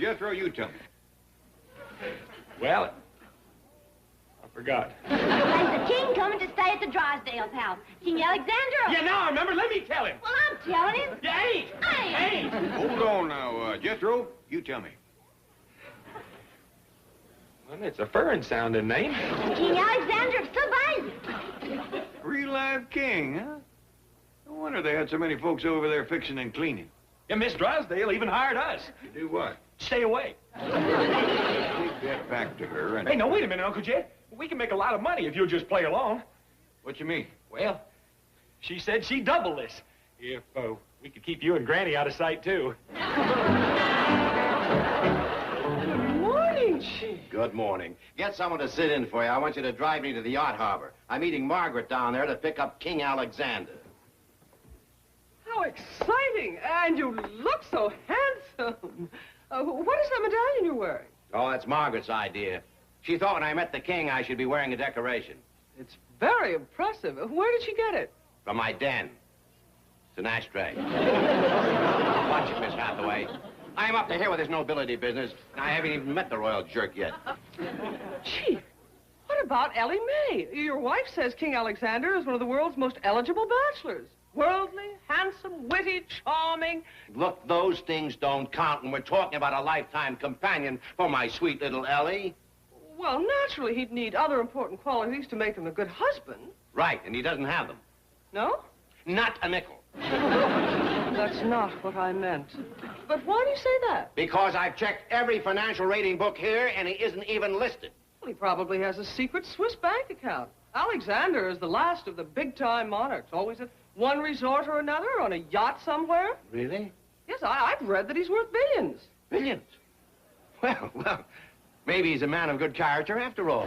Jethro, you tell me. Well, I forgot. There's the king coming to stay at the Drysdale house. King Alexander. Yeah, now I remember. Let me tell him. Well, I'm telling him. You ain't. Ain't. Hold on now, Jethro. You tell me. Well, it's a foreign-sounding name. King Alexander of Sylvania. Real live king, huh? No wonder they had so many folks over there fixing and cleaning. Yeah, Miss Drysdale even hired us. To do what? Stay away. Take that back to her and... Hey, now, wait a minute, Uncle Jed. We can make a lot of money if you'll just play along. What you mean? Well, she said she'd double this. If we could keep you and Granny out of sight, too. Good morning, Chief. Good morning. Get someone to sit in for you. I want you to drive me to the yacht harbor. I'm meeting Margaret down there to pick up King Alexander. How exciting. And you look so handsome. What is that medallion you're wearing? Oh, that's Margaret's idea. She thought when I met the king I should be wearing a decoration. It's very impressive. Where did she get it? From my den. It's an ashtray. Watch it, Miss Hathaway. I'm up to here with this nobility business, and I haven't even met the royal jerk yet. Chief, what about Ellie Mae? Your wife says King Alexander is one of the world's most eligible bachelors. Worldly, handsome, witty, charming. Look, those things don't count when we're talking about a lifetime companion for my sweet little Ellie. Well, naturally, he'd need other important qualities to make him a good husband. Right, and he doesn't have them. No? Not a nickel. That's not what I meant. But why do you say that? Because I've checked every financial rating book here, and he isn't even listed. Well, he probably has a secret Swiss bank account. Alexander is the last of the big-time monarchs, always at one resort or another, on a yacht somewhere. Really? Yes, I've read that he's worth billions. Billions? Well, maybe he's a man of good character after all.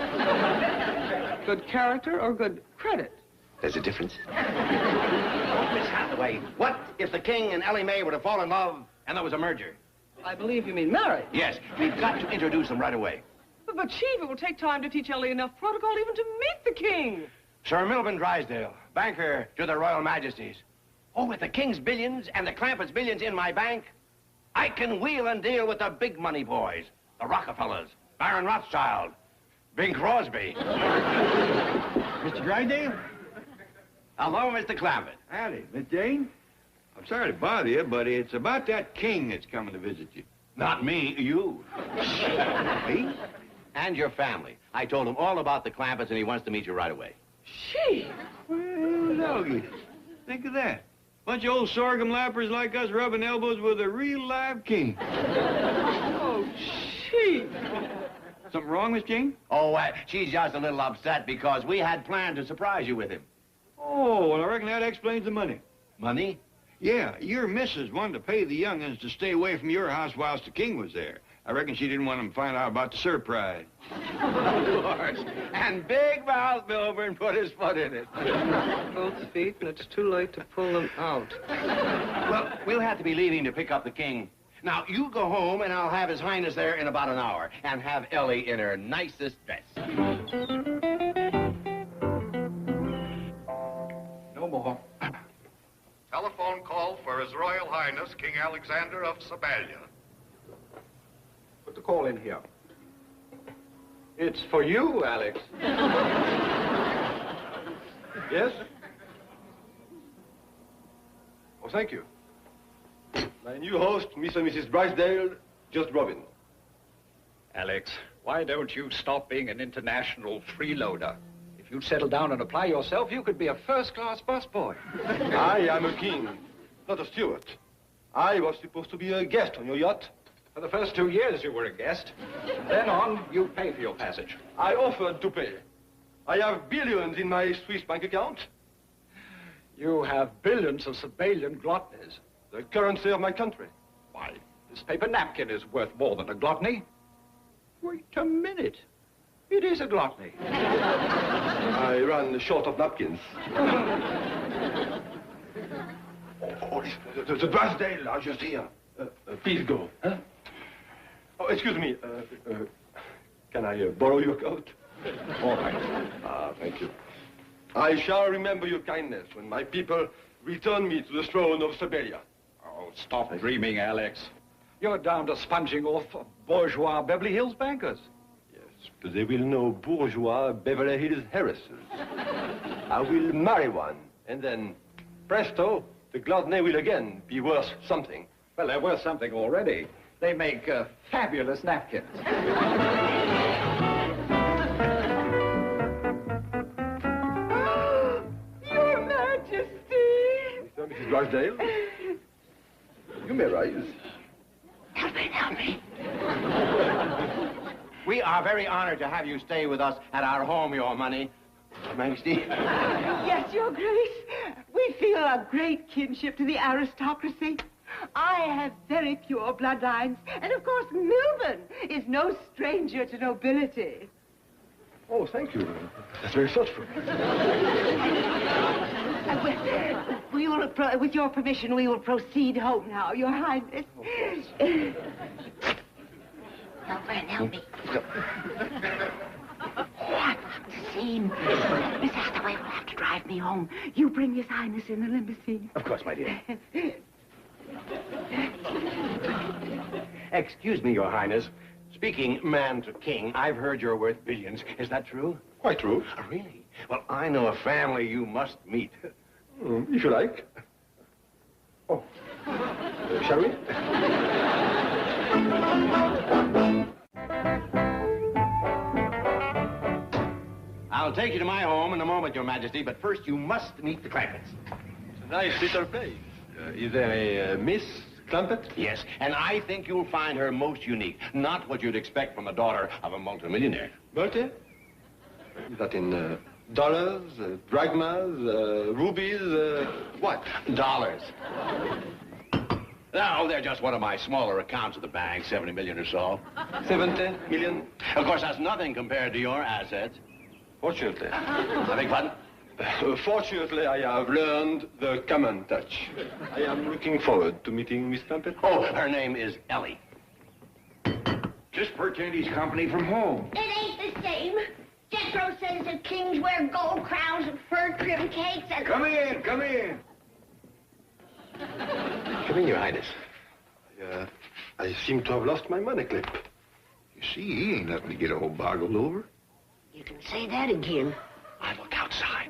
Good character or good credit? There's a difference. Miss Hathaway, what if the king and Ellie Mae were to fall in love and there was a merger? I believe you mean marriage. Yes, we've got to introduce them right away. But Chief, it will take time to teach Ellie enough protocol even to meet the king. Sir Milburn Drysdale, banker to the Royal Majesties. Oh, with the king's billions and the Clampetts' billions in my bank, I can wheel and deal with the big money boys. The Rockefellers, Baron Rothschild, Bing Crosby. Mr. Drysdale? Hello, Mr. Clampett. Howdy, Miss Jane. I'm sorry to bother you, but it's about that king that's coming to visit you. Not me, you. Me? And your family. I told him all about the Clampetts, and he wants to meet you right away. Chief! Well, doggy. Think of that. Bunch of old sorghum lappers like us rubbing elbows with a real live king. Oh, Chief! Something wrong, Miss Jane? Oh, she's just a little upset because we had planned to surprise you with him. Oh, well, I reckon that explains the money. Money? Yeah, your missus wanted to pay the young'uns to stay away from your house whilst the king was there. I reckon she didn't want them to find out about the surprise. Of course. And Big Mouth Milburn put his foot in it. Both feet, and it's too late to pull them out. Well, we'll have to be leaving to pick up the king. Now, you go home, and I'll have His Highness there in about an hour, and have Ellie in her nicest dress. No more. Telephone call for His Royal Highness, King Alexander of Sylvania. Put the call in here. It's for you, Alex. Yes? Oh, thank you. My new host, Miss and Mrs. Drysdale, just Robin. Alex, why don't you stop being an international freeloader? If you'd settle down and apply yourself, you could be a first-class busboy. I am a king, not a steward. I was supposed to be a guest on your yacht. For the first 2 years, you were a guest. From then on, you pay for your passage. I offered to pay. I have billions in my Swiss bank account. You have billions of Sibelian gluttonies. The currency of my country. Why, this paper napkin is worth more than a gluttony. Wait a minute. It is a gluttony. I run short of napkins. The Drysdale are just here. Please go. Huh? Oh, excuse me. Can I borrow your coat? All right. Thank you. I shall remember your kindness when my people return me to the throne of Siberia. Oh, stop dreaming, Alex. You're down to sponging off bourgeois Beverly Hills bankers. Yes, but they will know bourgeois Beverly Hills heiresses. I will marry one, and then, presto, the Gladney will again be worth something. Well, they're worth something already. They make fabulous napkins. Your Majesty! Mr. and Mrs. Drysdale, you may rise. Help me. We are very honored to have you stay with us at our home, Your Money. Your Majesty. Yes, Your Grace. We feel a great kinship to the aristocracy. I have very pure bloodlines, and of course, Milburn is no stranger to nobility. Oh, thank you. That's very thoughtful. We will, with your permission, we will proceed home now, Your Highness. Help me. What a scene. Miss Hathaway will have to drive me home. You bring His Highness in the limousine. Of course, my dear. Excuse me, Your Highness. Speaking man to king, I've heard you're worth billions. Is that true? Quite true. Oh, really? Well, I know a family you must meet. If you like. Oh. Shall we? I'll take you to my home in a moment, Your Majesty, but first you must meet the Clampetts. It's a nice little place. Is there a Miss Clampett? Yes, and I think you'll find her most unique. Not what you'd expect from the daughter of a multimillionaire. Multi? Is that in dollars, drachmas, rubies, what? Dollars. No, they're just one of my smaller accounts at the bank, 70 million or so. 70 million? Of course, that's nothing compared to your assets. Fortunately. I beg pardon? Fortunately, I have learned the common touch. I am looking forward to meeting Miss Clampett. Oh, her name is Ellie. Just pretend he's company from home. It ain't the same. Jethro says that kings wear gold crowns and fur-trimmed cakes and... Come in. Come in, Your Highness. I seem to have lost my money clip. You see, he ain't nothing to get all boggled over. You can say that again. I look outside.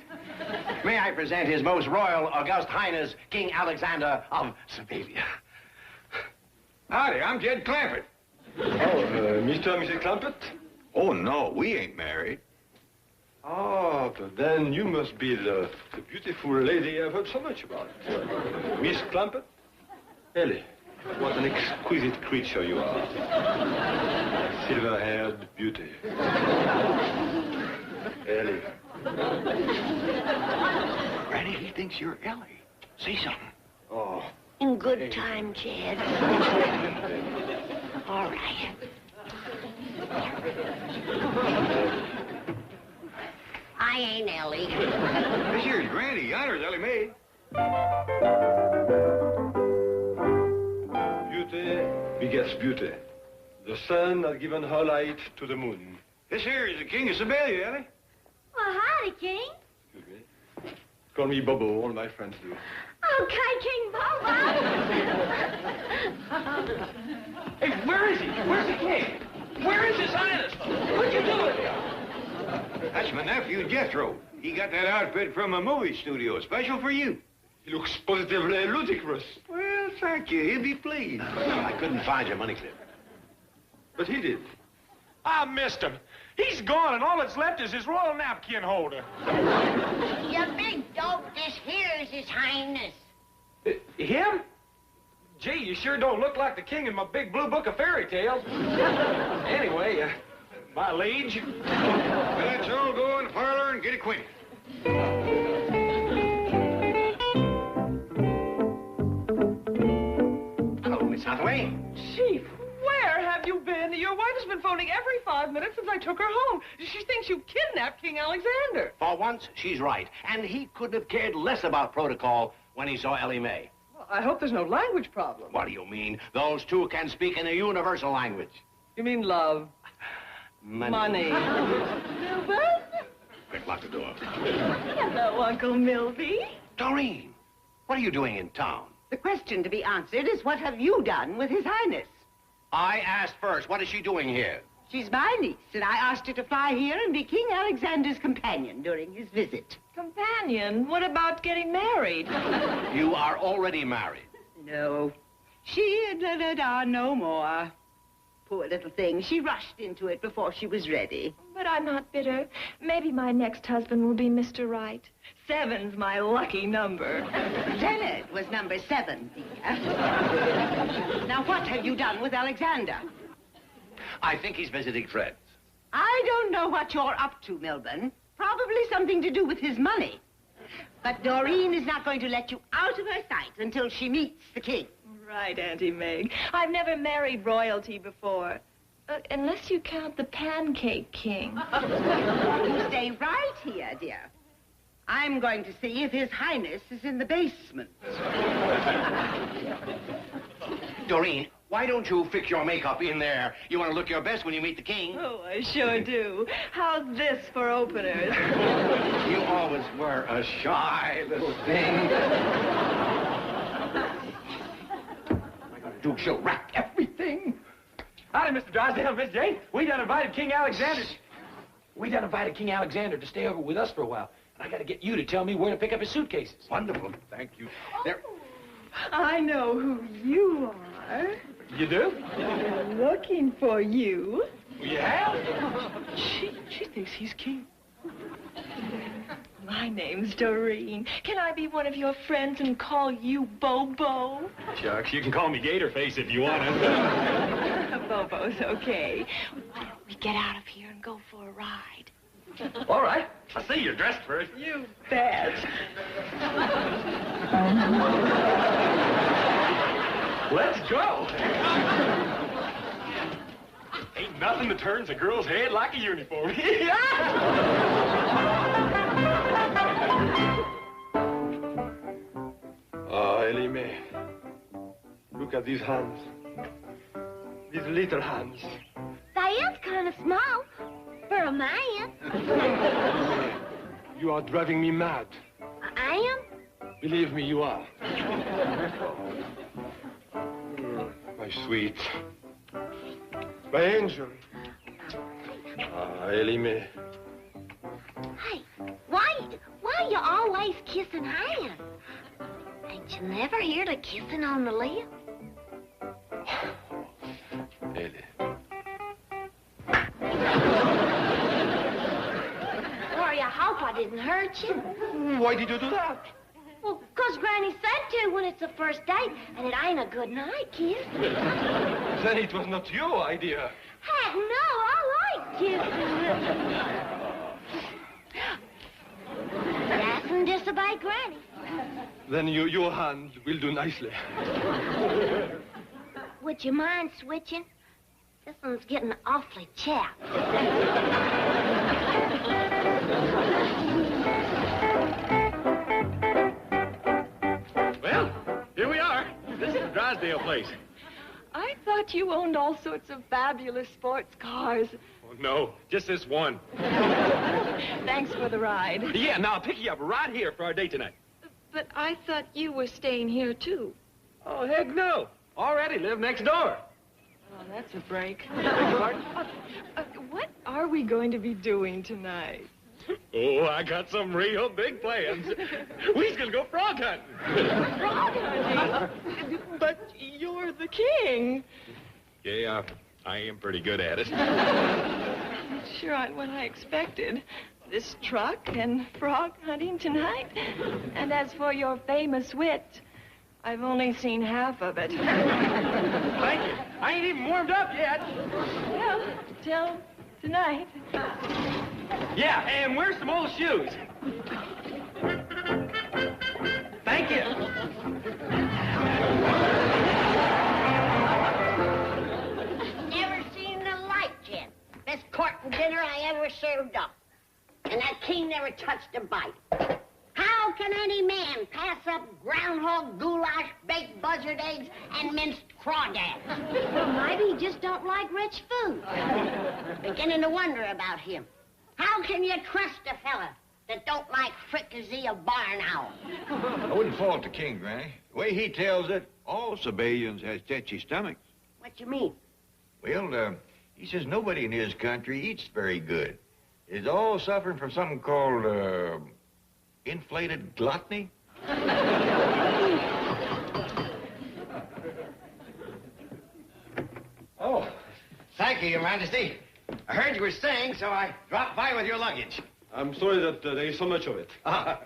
May I present His Most Royal August Highness, King Alexander of Sabellia. Howdy, I'm Jed Clampett. Oh, Mr. and Mrs. Clampett? Oh, no, we ain't married. Oh, but then you must be the beautiful lady I've heard so much about. Miss Clampett? Ellie, what an exquisite creature you are. Silver-haired beauty. Ellie. Granny, he thinks you're Ellie. Say something. Oh. In good time, Jed. All right. I ain't Ellie. This here's Granny. Yonder's Ellie Mae. Beauty begets beauty. The sun has given her light to the moon. This here is the King of Sabellia, Ellie. Well, howdy, King. Excuse me. Call me Bobo, all my friends do. Okay, King Bobo. Hey, where is he? Where's the king? Where is His Highness? What'd you do with him? That's my nephew, Jethro. He got that outfit from a movie studio, special for you. He looks positively ludicrous. Well, thank you. He'll be pleased. I couldn't find your money clip. But he did. I missed him. He's gone, and all that's left is his royal napkin holder. You big dope, this here is His Highness. Him? Gee, you sure don't look like the king in my big blue book of fairy tales. Anyway, my liege. Well, let's all go in the parlor and get acquainted. Hello, Miss Hathaway. Chief, where have you been? Your wife has been phoning every 5 minutes since I took her home. She thinks you kidnapped King Alexander. For once, she's right. And he couldn't have cared less about protocol when he saw Ellie Mae. Well, I hope there's no language problem. What do you mean? Those two can speak in a universal language. You mean love? Money. Milburn? Quick, lock the door. Hello, Uncle Milby. Doreen, what are you doing in town? The question to be answered is, what have you done with His Highness? I asked first. What is she doing here? She's my niece, and I asked her to fly here and be King Alexander's companion during his visit. Companion? What about getting married? You are already married. No. She no more. Poor little thing. She rushed into it before she was ready. But I'm not bitter. Maybe my next husband will be Mr. Right. 7's my lucky number. Leonard was number 7, dear. Now, what have you done with Alexander? I think he's visiting friends. I don't know what you're up to, Milburn. Probably something to do with his money. But Doreen is not going to let you out of her sight until she meets the king. Right, Auntie Meg. I've never married royalty before. Unless you count the Pancake King. You stay right here, dear. I'm going to see if His Highness is in the basement. Doreen, why don't you fix your makeup in there? You want to look your best when you meet the king. Oh, I sure do. How's this for openers? You always were a shy little thing. Duke, she'll wrap everything. Howdy, Mr. Drysdale, Miss Jane. We done invited King Alexander to stay over with us for a while. And I gotta get you to tell me where to pick up his suitcases. Wonderful. Thank you. There. I know who you are. You do? They're looking for you. You have? She thinks he's king. My name's Doreen. Can I be one of your friends and call you Bobo? Shucks, you can call me Gatorface if you want to. Bobo's okay. Why don't we get out of here and go for a ride? All right. I see you're dressed first. You bet. Let's go. Ain't nothing that turns a girl's head like a uniform. Ah, Ellie Mae. Look at these hands. These little hands. Diane's kind of small for a man. You are driving me mad. I am? Believe me, you are. My sweet. My angel. Ah, Ellie Mae. Hey, why you always kissing hands? Ain't you never heard of kissing on the lip? Ellie. Sorry, I hope I didn't hurt you. Why did you do that? Well, 'cause Granny said to when it's the first date, and it ain't a good night kiss. Then it was not your idea. Heck no, I like kissing. Mustn't disobey Granny. Then your hand will do nicely. Would you mind switching? This one's getting awfully chapped. Well, here we are. This is the Drysdale place. I thought you owned all sorts of fabulous sports cars. Oh, no, just this one. Thanks for the ride. Yeah, now I'll pick you up right here for our date tonight. But I thought you were staying here, too. Oh, heck no. Already live next door. Oh, that's a break. What are we going to be doing tonight? Oh, I got some real big plans. We's gonna go frog hunting. Frog hunting? But you're the king. Yeah, I am pretty good at it. Sure aren't what I expected. This truck and frog hunting tonight. And as for your famous wit, I've only seen half of it. Thank you. I ain't even warmed up yet. Well, till tonight. Yeah, and where's some old shoes? Thank you. Never seen the like yet. Best court and dinner I ever served up. And that king never touched a bite. How can any man pass up groundhog goulash, baked buzzard eggs, and minced crawdads? Well, maybe you just don't like rich food. Beginning to wonder about him. How can you trust a fella that don't like fricassee of barn owl? I wouldn't fault the king, Granny. The way he tells it, all Sabellians has tetchy stomachs. What you mean? Well, he says nobody in his country eats very good. Is all suffering from something called, inflated gluttony? Oh, thank you, Your Majesty. I heard you were staying, so I dropped by with your luggage. I'm sorry that there is so much of it. I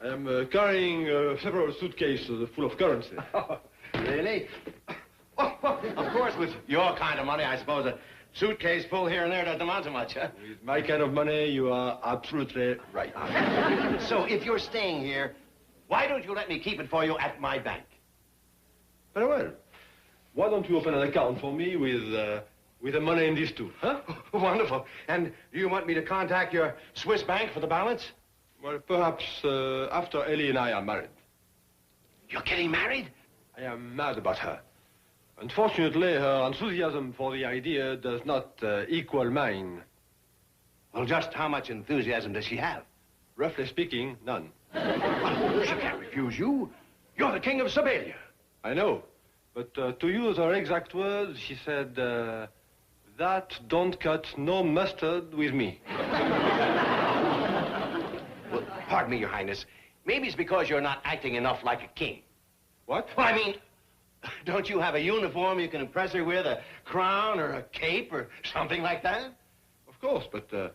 am carrying several suitcases full of currency. Really? Oh, of course, with your kind of money, I suppose a suitcase full here and there doesn't amount to much, huh? With my kind of money, you are absolutely right. So if you're staying here, why don't you let me keep it for you at my bank? Very well. Why don't you open an account for me with the money in these two, huh? Wonderful. And do you want me to contact your Swiss bank for the balance? Well, perhaps after Ellie and I are married. You're getting married? I am mad about her. Unfortunately, her enthusiasm for the idea does not equal mine. Well, just how much enthusiasm does she have? Roughly speaking, none. Well, she can't refuse you. You're the king of Siberia. I know. But to use her exact words, she said, that don't cut no mustard with me. Well, pardon me, Your Highness. Maybe it's because you're not acting enough like a king. What? Well, I mean, don't you have a uniform you can impress her with, a crown or a cape or something like that? Of course, but do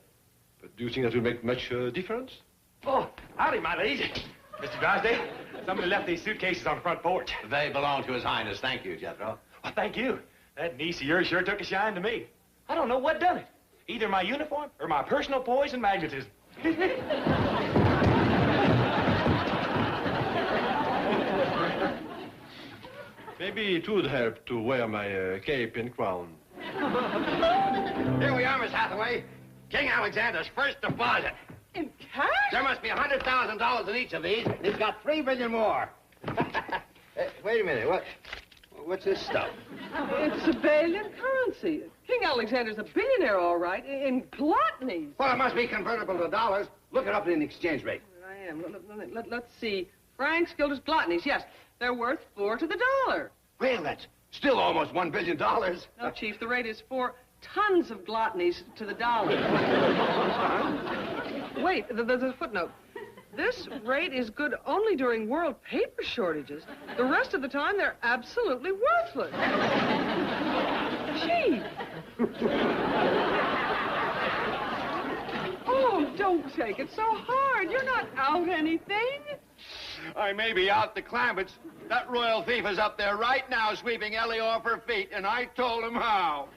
you think that will make much difference? Oh, howdy, my lady. Mr. Drysdale, somebody left these suitcases on the front porch. They belong to His Highness. Thank you, Jethro. Well, thank you. That niece of yours sure took a shine to me. I don't know what done it. Either my uniform or my personal poise and magnetism. Maybe it would help to wear my cape and crown. Here we are, Miss Hathaway. King Alexander's first deposit. In cash? There must be $100,000 in each of these. He's got $3 billion more. Wait a minute. What's this stuff? It's Siberian currency. King Alexander's a billionaire, all right, in gluttonies. Well, it must be convertible to dollars. Look it up in the exchange rate. I am. Let's see. Francs, guilders, gluttonies. Yes, they're worth 4 to the dollar. Well, that's still almost $1 billion. No, Chief, the rate is 4 tons of gluttonies to the dollar. Wait, there's a footnote. This rate is good only during world paper shortages. The rest of the time, they're absolutely worthless. Chief! Oh, don't take it so hard. You're not out anything. I may be out the Clampetts. That royal thief is up there right now sweeping Ellie off her feet, and I told him how.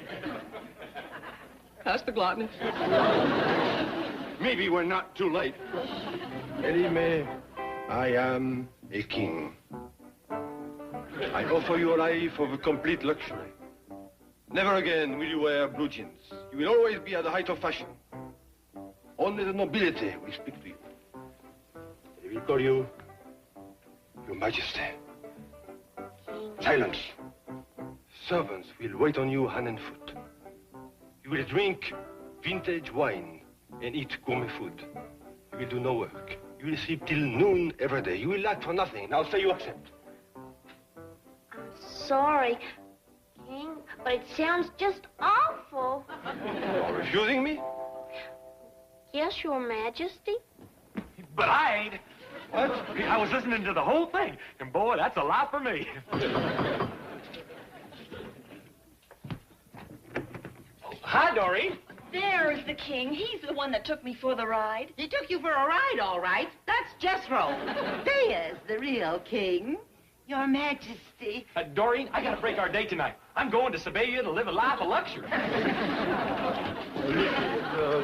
That's the gluttony. Maybe we're not too late. Ellie, I am a king. I offer you a life of complete luxury. Never again will you wear blue jeans. You will always be at the height of fashion. Only the nobility will speak to you. They will call you Your Majesty. Silence. Servants will wait on you hand and foot. You will drink vintage wine and eat gourmet food. You will do no work. You will sleep till noon every day. You will lack for nothing. Now say you accept. I'm sorry, King, but it sounds just awful. You are refusing me? Yes, Your Majesty. But I ain't. What? I was listening to the whole thing, and boy, that's a lot for me. Hi, Doreen. There's the king. He's the one that took me for the ride. He took you for a ride, all right. That's Jethro. There's the real king. Your Majesty. Doreen, I gotta break our date tonight. I'm going to Siberia to live a life of luxury.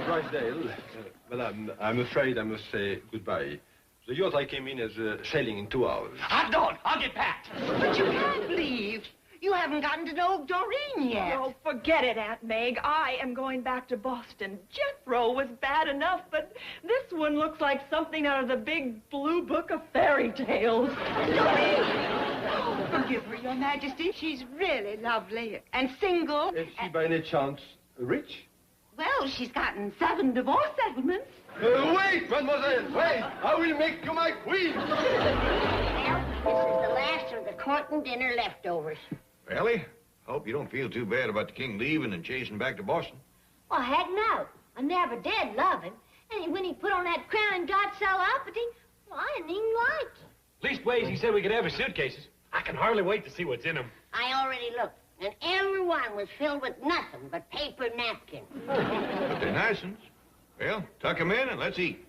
Drysdale, madame, I'm afraid I must say goodbye. The yacht I came in is sailing in 2 hours. Hot dog, I'll get packed. But you can't leave. You haven't gotten to know Doreen yet. Oh, forget it, Aunt Meg. I am going back to Boston. Jethro was bad enough, but this one looks like something out of the big blue book of fairy tales. Doreen! Oh, forgive her, Your Majesty. She's really lovely and single. Is she by any chance rich? Well, she's gotten 7 divorce settlements. Wait, mademoiselle, wait! I will make you my queen! Well, this is the last of the court and dinner leftovers. Ellie, I hope you don't feel too bad about the king leaving and chasing back to Boston. Well, heck no. I never did love him. And when he put on that crown and got so uppity, well, I didn't even like it. Leastways, he said we could have his suitcases. I can hardly wait to see what's in them. I already looked, and every one was filled with nothing but paper napkins. But they're nice ones. Well, tuck 'em in and let's eat.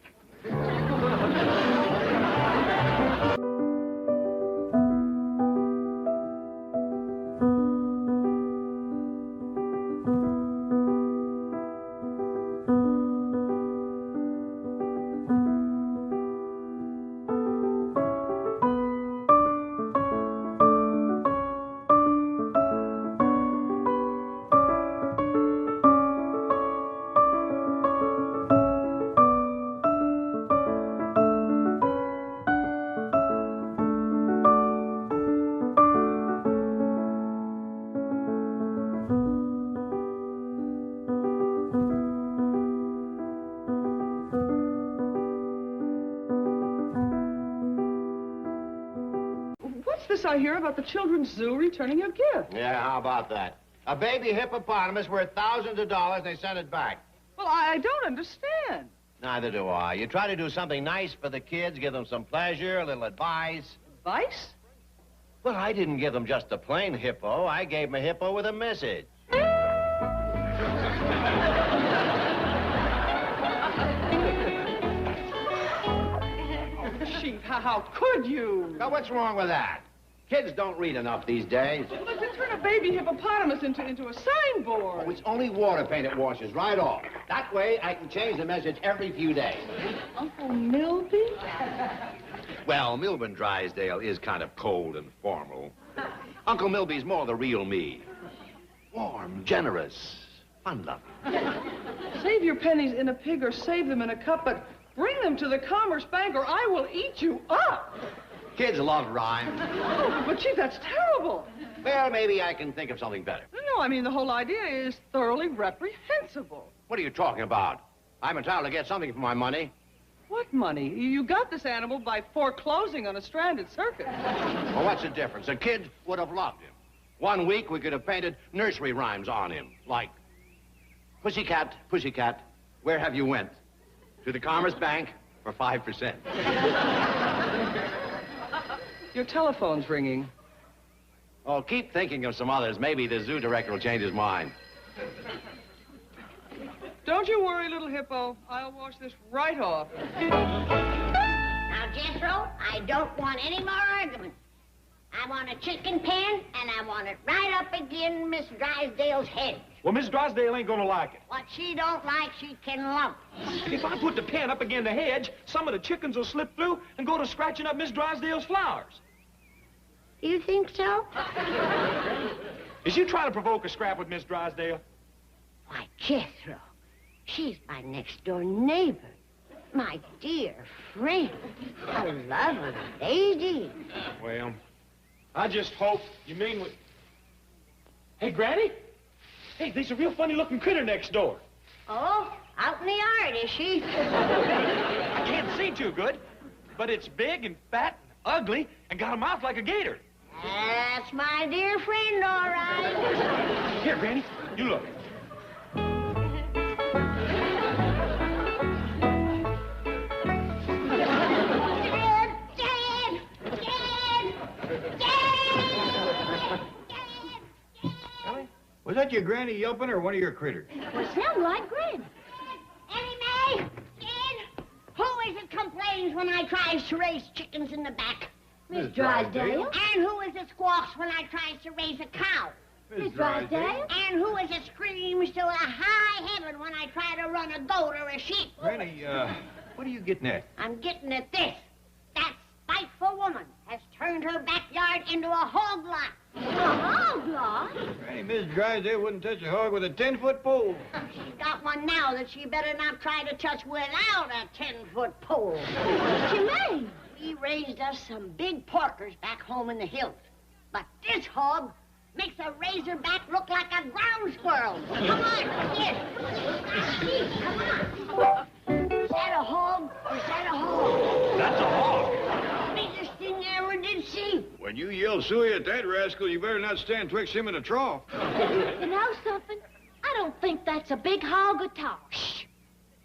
I hear about the children's zoo returning your gift. Yeah, how about that? A baby hippopotamus worth thousands of dollars, and they sent it back. Well, I don't understand. Neither do I. You try to do something nice for the kids, give them some pleasure, a little advice. Advice? Well, I didn't give them just a plain hippo. I gave them a hippo with a message. Chief, how could you? Now, what's wrong with that? Kids don't read enough these days. But to turn a baby hippopotamus into a signboard. Oh, it's only water paint it washes right off. That way, I can change the message every few days. Uncle Milby? Well, Milburn Drysdale is kind of cold and formal. Uncle Milby's more the real me. Warm, generous, fun-loving. Save your pennies in a pig or save them in a cup, but bring them to the Commerce Bank or I will eat you up. Kids love rhyme. Oh, but Chief, that's terrible. Well, maybe I can think of something better. No, I mean, the whole idea is thoroughly reprehensible. What are you talking about? I'm entitled to get something for my money. What money? You got this animal by foreclosing on a stranded circus. Well, what's the difference? A kid would have loved him. 1 week, we could have painted nursery rhymes on him, like, Pussycat, pussycat, where have you went? To the Commerce Bank for 5%. Your telephone's ringing. Oh, keep thinking of some others. Maybe the zoo director will change his mind. Don't you worry, little hippo. I'll wash this right off. Now, Jethro, I don't want any more arguments. I want a chicken pen, and I want it right up against Miss Drysdale's head. Well, Miss Drysdale ain't gonna like it. What she don't like, she can lump. If I put the pen up against the hedge, some of the chickens will slip through and go to scratching up Miss Drysdale's flowers. You think so? Is you trying to provoke a scrap with Miss Drysdale? Why, Jethro, she's my next-door neighbor. My dear friend. A lovely lady. Well, I just hope you mean what... Hey, Granny? Hey, there's a real funny-looking critter next door. Oh, out in the yard, is she? I can't see too good, but it's big and fat and ugly and got a mouth like a gator. That's my dear friend, all right. Here, Granny, you look. Was that your granny yelping or one of your critters? Well, sound like Grin. Annie Mae, Gin, who is it complains when I tries to raise chickens in the back? Miss Drysdale. And who is it squawks when I tries to raise a cow? Miss Drysdale. And who is it screams to a high heaven when I try to run a goat or a sheep? Granny, what are you getting at? I'm getting at this. That spiteful woman has turned her backyard into a hog lot. A hog lot? Granny, Miss Drysdale wouldn't touch a hog with a 10-foot pole. She's got one now that she better not try to touch without a 10-foot pole. What you mean? We raised us some big porkers back home in the hills. But this hog makes a razorback look like a ground squirrel. Come on, here. Come on. Is that a hog or is that a hog? That's a hog. Biggest thing you ever did see. When you yell suey at that rascal, you better not stand twixt him and a trough. You know something? I don't think that's a big hog at all. Shh.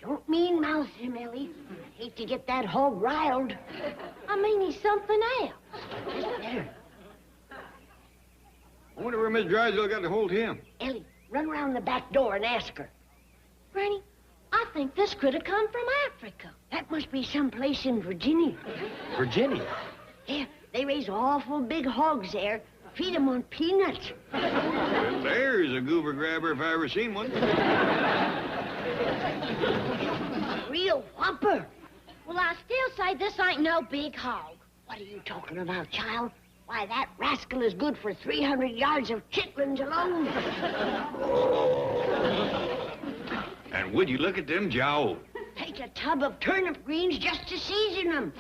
Don't mean mouth him, Ellie. I hate to get that hog riled. I mean, he's something else. Just better. I wonder where Miss Drysdale got to hold him. Ellie, run around the back door and ask her. Granny, I think this could have come from Africa. That must be someplace in Virginia. Virginia? Yeah, they raise awful big hogs there. Feed them on peanuts. Well, there's a goober grabber if I ever seen one. Real whopper. Well, I still say this ain't no big hog. What are you talking about, child? Why, that rascal is good for 300 yards of chitlins alone. And would you look at them jowls? Take a tub of turnip greens just to season them.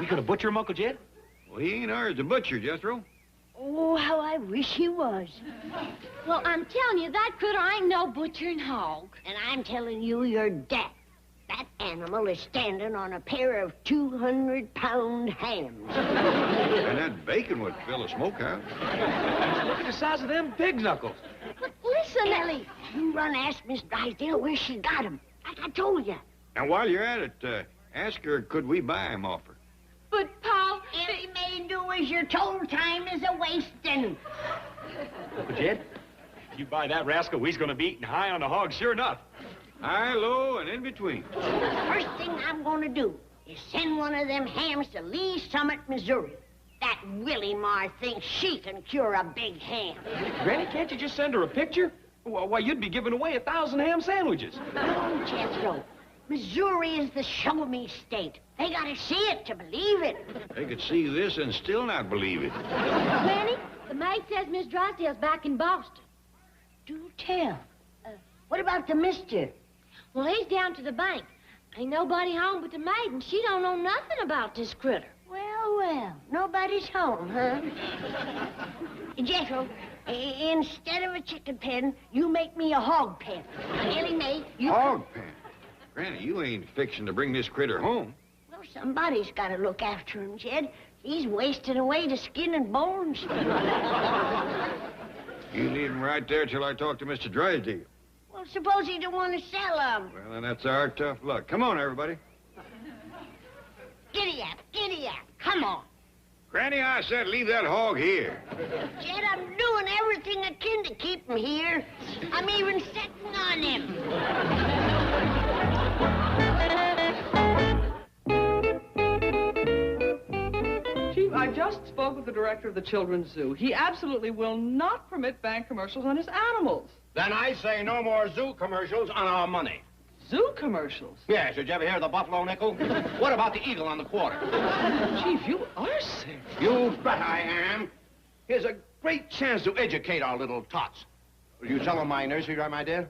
We gonna butcher him, Uncle Jed? Well, he ain't ours to butcher, Jethro. Oh, how I wish he was. Well, I'm telling you, that critter ain't no butchering hog. And I'm telling you, you're dead. That animal is standing on a pair of 200-pound hams. And that bacon would fill a smokehouse. Look at the size of them pig knuckles. But listen, Ellie, you run ask Miss Drysdale where she got them. Like I told you. And while you're at it, ask her, could we buy him off her? But, Paul... Ellie may do as you're told. Time is a-wasting. Uncle Jed, if you buy that rascal, we's gonna be eating high on the hog, sure enough. High, low, and in between. First thing I'm gonna do is send one of them hams to Lee Summit, Missouri. That Willie Marr thinks she can cure a big ham. Granny, can't you just send her a picture? Why, you'd be giving away 1,000 ham sandwiches. No, Jethro. Missouri is the show-me state. They gotta see it to believe it. They could see this and still not believe it. Granny, the maid says Miss Drysdale's back in Boston. Do tell. What about the mister? Well, he's down to the bank. Ain't nobody home but the maid, and she don't know nothing about this critter. Well, well, nobody's home, huh? Jethro, instead of a chicken pen, you make me a hog pen. Ellie Mae, you... Hog pen? Granny, you ain't fixing to bring this critter home. Well, somebody's got to look after him, Jed. He's wasting away to skin and bones. You leave him right there till I talk to Mr. Drysdale. Well, suppose he don't want to sell him. Well, then that's our tough luck. Come on, everybody. Giddy up, come on. Granny, I said leave that hog here. Jed, I'm doing everything I can to keep him here. I'm even sitting on him. Chief, I just spoke with the director of the Children's Zoo. He absolutely will not permit bank commercials on his animals. Then I say no more zoo commercials on our money. Zoo commercials? Yes, did you ever hear of the buffalo nickel? What about the eagle on the quarter? Chief, you are sick. You bet I am. Here's a great chance to educate our little tots. Will you tell them my nursery rhyme I did?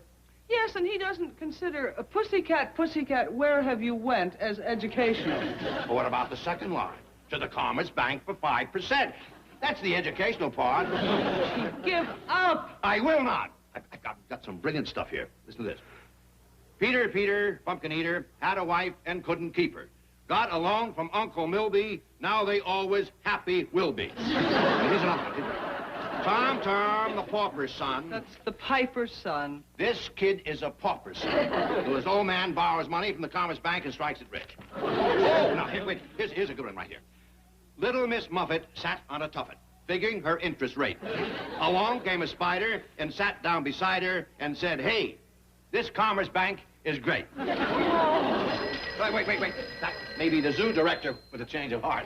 Yes, and he doesn't consider a pussycat, pussycat, where have you went as educational. But what about the second line? To the Commerce Bank for 5%. That's the educational part. Give up. I will not. I've got some brilliant stuff here. Listen to this. Peter, pumpkin eater, had a wife and couldn't keep her. Got a loan from Uncle Milby, now they always happy will be. Here's another one. Tom, the pauper's son. That's the piper's son. This kid is a pauper's son. So his old man borrows money from the Commerce Bank and strikes it rich. Oh, now, here's a good one right here. Little Miss Muffet sat on a tuffet, figuring her interest rate. Along came a spider and sat down beside her and said, hey, this Commerce Bank is great. Wait. That may be the zoo director with a change of heart.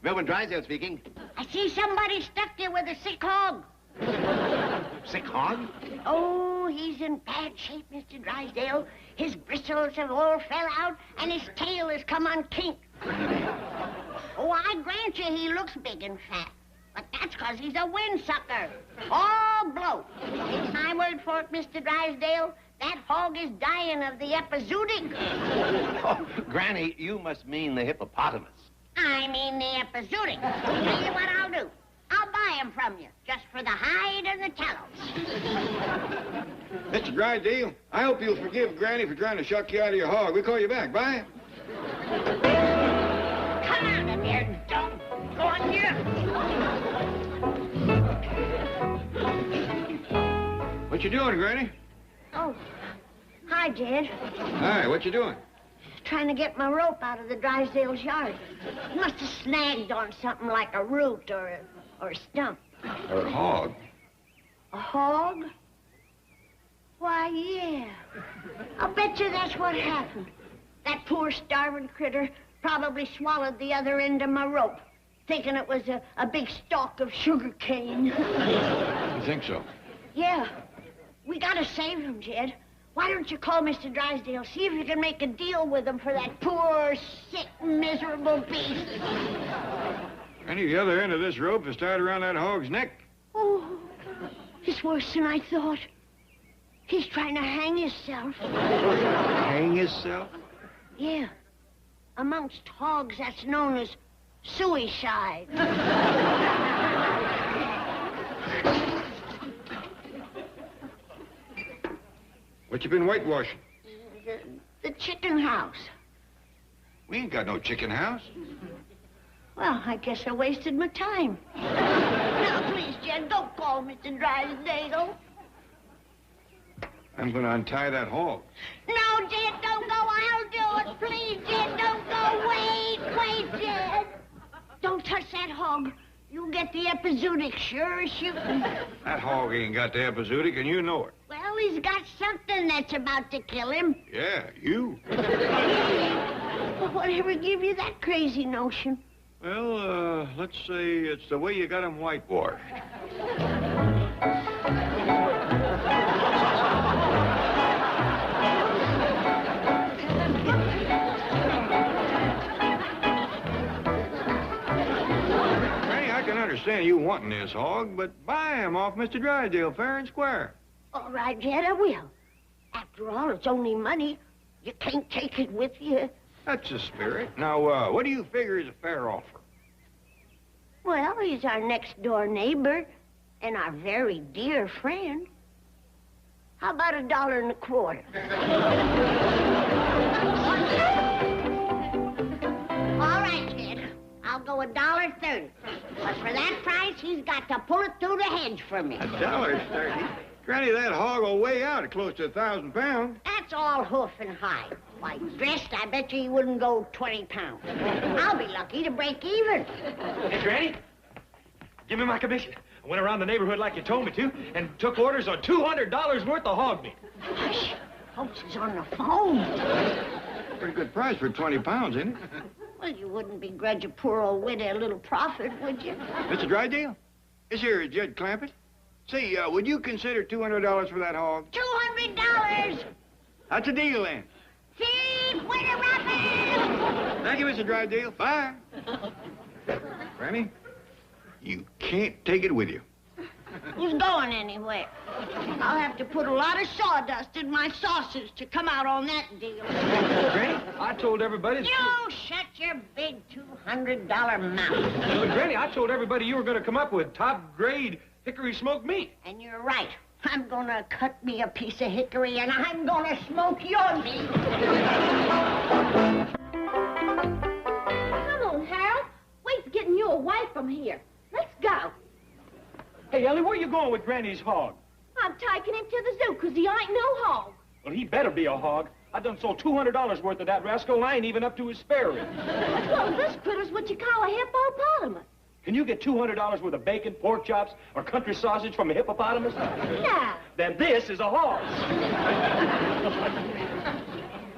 Melvin Drysdale speaking. I see somebody stuck there with a sick hog. Sick hog? Oh, he's in bad shape, Mr. Drysdale. His bristles have all fell out, and his tail has come on kink. Oh, I grant you he looks big and fat. But that's because he's a windsucker. All bloat. Take my word for it, Mr. Drysdale. That hog is dying of the epizootic. Oh, Granny, you must mean the hippopotamus. I mean the epizootic. Tell you what I'll do. I'll buy him from you, just for the hide and the tallow. Mr. Drysdale, I hope you'll forgive Granny for trying to shuck you out of your hog. We'll call you back. Bye. Come on up here. you doing, Granny? Oh, hi, Jed. Hi, what you doing? Trying to get my rope out of the Drysdale's yard. Must have snagged on something like a root or a stump. Or a hog. A hog? Why, yeah. I'll bet you that's what happened. That poor starving critter probably swallowed the other end of my rope, thinking it was a big stalk of sugar cane. You think so? Yeah. We gotta save him, Jed. Why don't you call Mr. Drysdale, see if you can make a deal with him for that poor, sick, miserable beast. Granny, the other end of this rope is tied around that hog's neck. Oh, it's worse than I thought. He's trying to hang himself. Hang himself? Yeah. Amongst hogs, that's known as suicide. What you been whitewashing? The chicken house. We ain't got no chicken house. Well, I guess I wasted my time. Now, please, Jed, don't call Mr. Drysdale. I'm gonna untie that hog. No, Jed, don't go. I'll do it. Please, Jed, don't go. Wait, Jed. Don't touch that hog. You'll get the epizootic, sure as shooting. That hog ain't got the epizootic, and you know it. Well, he's got something that's about to kill him. Yeah, you. Well, whatever give you that crazy notion? Well, let's say it's the way you got him whitewashed. I understand you wanting this hog, but buy him off Mr. Drysdale fair and square. All right, Jed, I will. After all, it's only money. You can't take it with you. That's the spirit. Now, what do you figure is a fair offer? Well, he's our next-door neighbor and our very dear friend. How about $1.25? All right, Jed. I'll go $1.30. But for that price, he's got to pull it through the hedge for me. $1.30? Granny, that hog will weigh out at close to 1,000 pounds. That's all hoof and hide. Why, dressed, I bet you he wouldn't go 20 pounds. I'll be lucky to break even. Hey, Granny, give me my commission. I went around the neighborhood like you told me to and took orders on $200 worth of hog meat. Hush. Holtz is on the phone. Pretty good price for 20 pounds, isn't it? Well, you wouldn't begrudge a poor old widow a little profit, would you? Mr. Drysdale? This here is Judge Clampett. Say, would you consider $200 for that hog? $200! That's a deal, then. Thief, winner rabbit! Thank you, Mr. Drysdale. Bye. Granny, you can't take it with you. Who's going anywhere? I'll have to put a lot of sawdust in my sausage to come out on that deal. Granny, I told everybody... You shut your big $200 mouth. But, Granny, I told everybody you were going to come up with top-grade hickory smoked meat. And you're right. I'm going to cut me a piece of hickory, and I'm going to smoke your meat. Come on, Harold. Wait's getting you away from here. Let's go. Hey, Ellie, where you going with Granny's hog? I'm taking him to the zoo because he ain't no hog. Well, he better be a hog. I done sold $200 worth of that rascal, and I ain't even up to his spare rib. Well, this critter's what you call a hippopotamus. Can you get $200 worth of bacon, pork chops, or country sausage from a hippopotamus? No. Then this is a hog.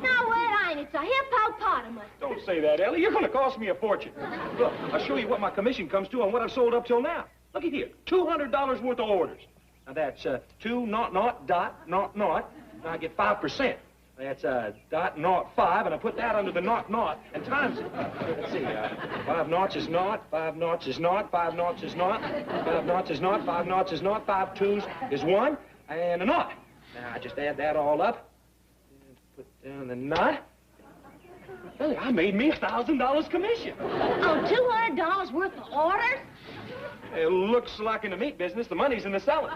No, it ain't. It's a hippopotamus. Don't say that, Ellie. You're going to cost me a fortune. Look, I'll show you what my commission comes to on what I've sold up till now. Look at here, $200 worth of orders. Now that's 2 naught naught dot naught naught. Now I get 5%. That's dot naught 5, and I put that under the naught naught and times it. Let's see, 5 noughts is naught, 5 noughts is naught, 5 noughts is naught, 5 noughts is naught, 5 noughts is naught, 5 twos is 1, and a naught. Now I just add that all up. Put down the knot. Well, I made me $1,000 commission. Oh, $200 worth of orders? It looks like in the meat business, the money's in the selling.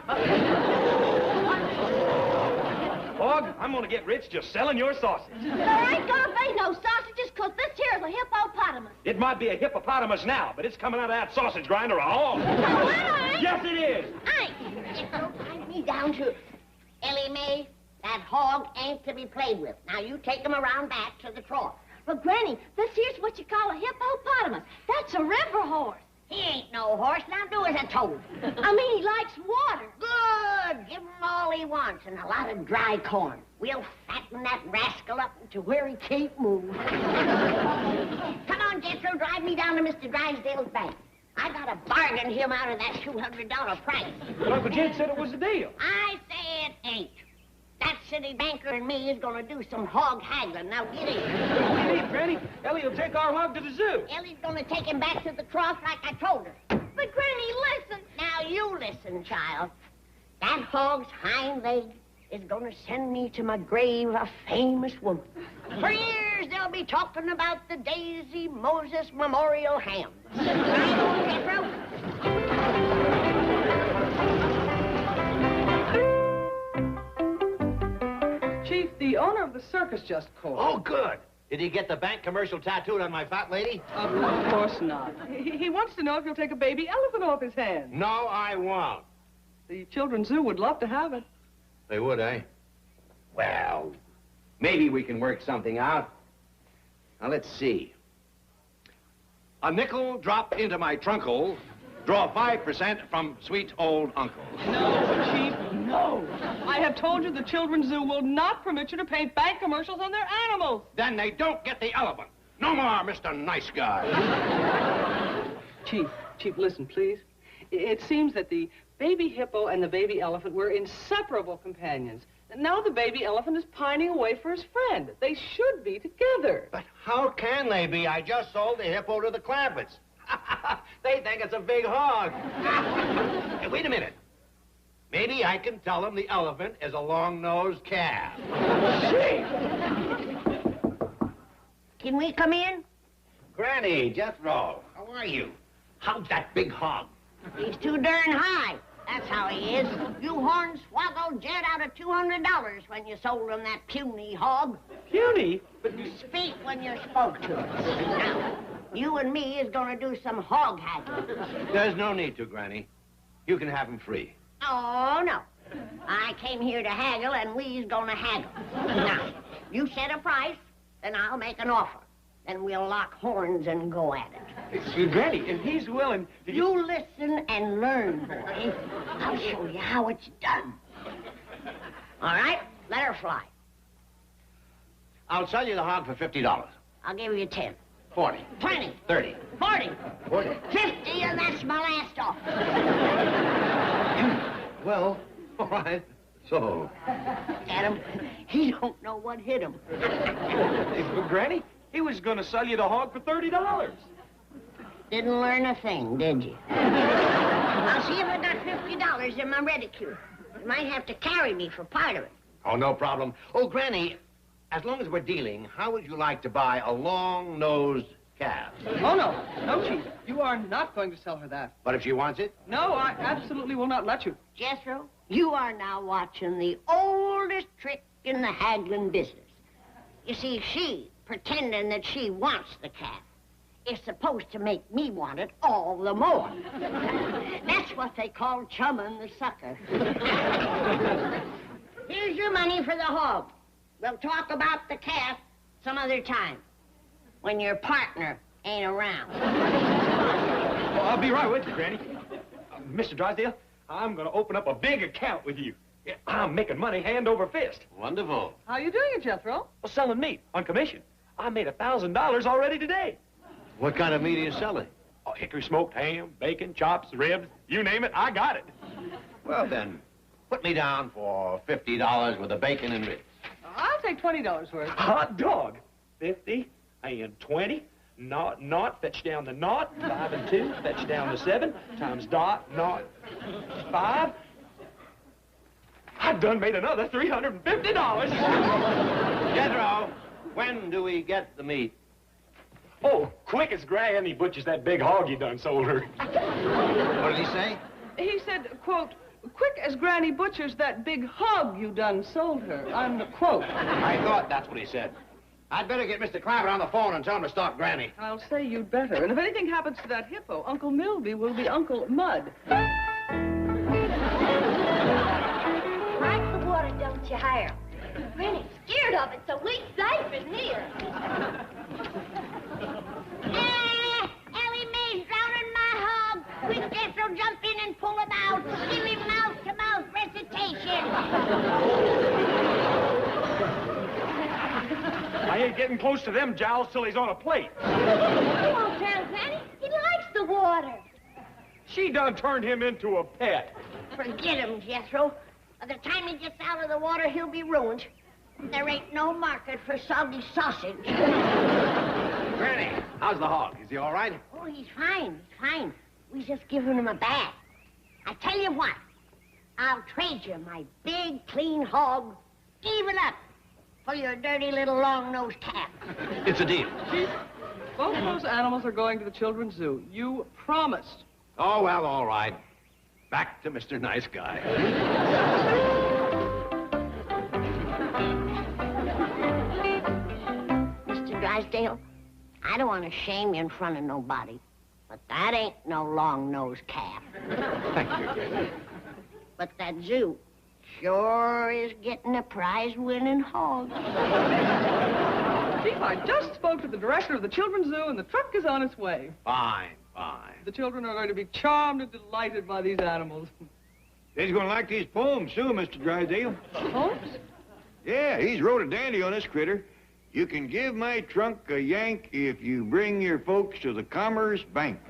Hog, I'm gonna get rich just selling your sausage. There ain't gonna be no sausages because this here's a hippopotamus. It might be a hippopotamus now, but it's coming out of that sausage grinder a hog. No, it ain't. Yes, it is. Hey, it don't tie me down to Ellie Mae, that hog ain't to be played with. Now, you take him around back to the trough. But, Granny, this here's what you call a hippopotamus. That's a river horse. He ain't no horse. Now, do as I told you. I mean, he likes water. Good. Give him all he wants and a lot of dry corn. We'll fatten that rascal up to where he can't move. Come on, Jethro, drive me down to Mr. Drysdale's bank. I got to bargain him out of that $200 price. But Uncle Jed said it was a deal. I say it ain't. That city banker and me is going to do some hog haggling. Now, get in. Hey, Granny, Ellie will take our hog to the zoo. Ellie's going to take him back to the trough like I told her. But, Granny, listen. Now, you listen, child. That hog's hind leg is going to send me to my grave a famous woman. For years, they'll be talking about the Daisy Moses Memorial Ham. Right on, Jethro? Chief, the owner of the circus just called. Oh, good. Did he get the bank commercial tattooed on my fat lady? Of course not. He wants to know if you'll take a baby elephant off his hands. No, I won't. The Children's Zoo would love to have it. They would, eh? Well, maybe we can work something out. Now, let's see. A nickel drop into my trunkle. Draw 5% from sweet old uncle. No, Chief, no. I have told you the Children's Zoo will not permit you to paint bank commercials on their animals. Then they don't get the elephant. No more, Mr. Nice Guy. Chief, listen, please. It seems that the baby hippo and the baby elephant were inseparable companions. And now the baby elephant is pining away for his friend. They should be together. But how can they be? I just sold the hippo to the Clampetts. They think it's a big hog. Hey, wait a minute. Maybe I can tell them the elephant is a long-nosed calf. Can we come in? Granny, Jethro, how are you? How's that big hog? He's too darn high. That's how he is. You hornswoggled Jed out of $200 when you sold him that puny hog. Puny? But you... Speak when you're spoke to. Now, you and me is going to do some hog haggling. There's no need to, Granny. You can have him free. Oh, no. I came here to haggle, and we's going to haggle. Now, you set a price, then I'll make an offer. Then we'll lock horns and go at it. Granny, if he's willing... You listen and learn, boy. I'll show you how it's done. All right, let her fly. I'll sell you the hog for $50. I'll give you 10. 40. 20. 30. 40. 40. 50, and that's my last offer. Well, all right. So... Adam, he don't know what hit him. But, Granny, he was going to sell you the hog for $30. Didn't learn a thing, did you? I'll see if I got $50 in my reticule. You might have to carry me for part of it. Oh, no problem. Oh, Granny, as long as we're dealing, how would you like to buy a long-nosed calf? Oh, no. No, Chief. You are not going to sell her that. But if she wants it? No, I absolutely will not let you. Jethro, you are now watching the oldest trick in the haggling business. You see, she, pretending that she wants the calf, is supposed to make me want it all the more. That's what they call chumming the sucker. Here's your money for the hog. We'll talk about the calf some other time, when your partner ain't around. Well, I'll be right with you, Granny. Mr. Drysdale, I'm going to open up a big account with you. Yeah, I'm making money hand over fist. Wonderful. How are you doing it, Jethro? Well, selling meat on commission. I made $1,000 already today. What kind of meat are you selling? Oh, hickory smoked ham, bacon, chops, ribs, you name it, I got it. Well, then, put me down for $50 with the bacon and ribs. I'll take $20 worth. Hot dog. 50 and 20. Naught, fetch down the naught. 5 and 2, fetch down the 7. Times dot, naught, 5. I done made another $350. Jethro, when do we get the meat? Oh, quick as Granny butchers that big hog you done sold her. What did he say? He said, quote, quick as Granny butchers that big hog you done sold her, unquote. I thought that's what he said. I'd better get Mr. Clampett on the phone and tell him to stop Granny. I'll say you'd better. And if anything happens to that hippo, Uncle Milby will be Uncle Mud. Strike the water, don't you, Harold? Granny's scared of it, so we safe in here. Ellie Mae's drowning my hog. Quick, Jethro, jump in and pull him out. Give him mouth-to-mouth recitation. I ain't getting close to them jowls till he's on a plate. He won't drown, Granny. He likes the water. She done turned him into a pet. Forget him, Jethro. By the time he gets out of the water, he'll be ruined. There ain't no market for soggy sausage. Granny, how's the hog? Is he all right? Oh, he's fine. He's fine. We just given him a bath. I tell you what. I'll trade you my big, clean hog, even up, for your dirty little long-nosed calf. It's a deal. Chief, both those animals are going to the children's zoo. You promised. Oh, well, all right. Back to Mr. Nice Guy. Mr. Drysdale, I don't want to shame you in front of nobody, but that ain't no long-nosed calf. Thank you. But that zoo sure is getting a prize-winning hog. Chief, I just spoke to the director of the children's zoo, and the truck is on its way. Fine. The children are going to be charmed and delighted by these animals. He's gonna like these poems, too, Mr. Drysdale. Poems? Yeah, he's wrote a dandy on this critter. You can give my trunk a yank if you bring your folks to the Commerce Bank.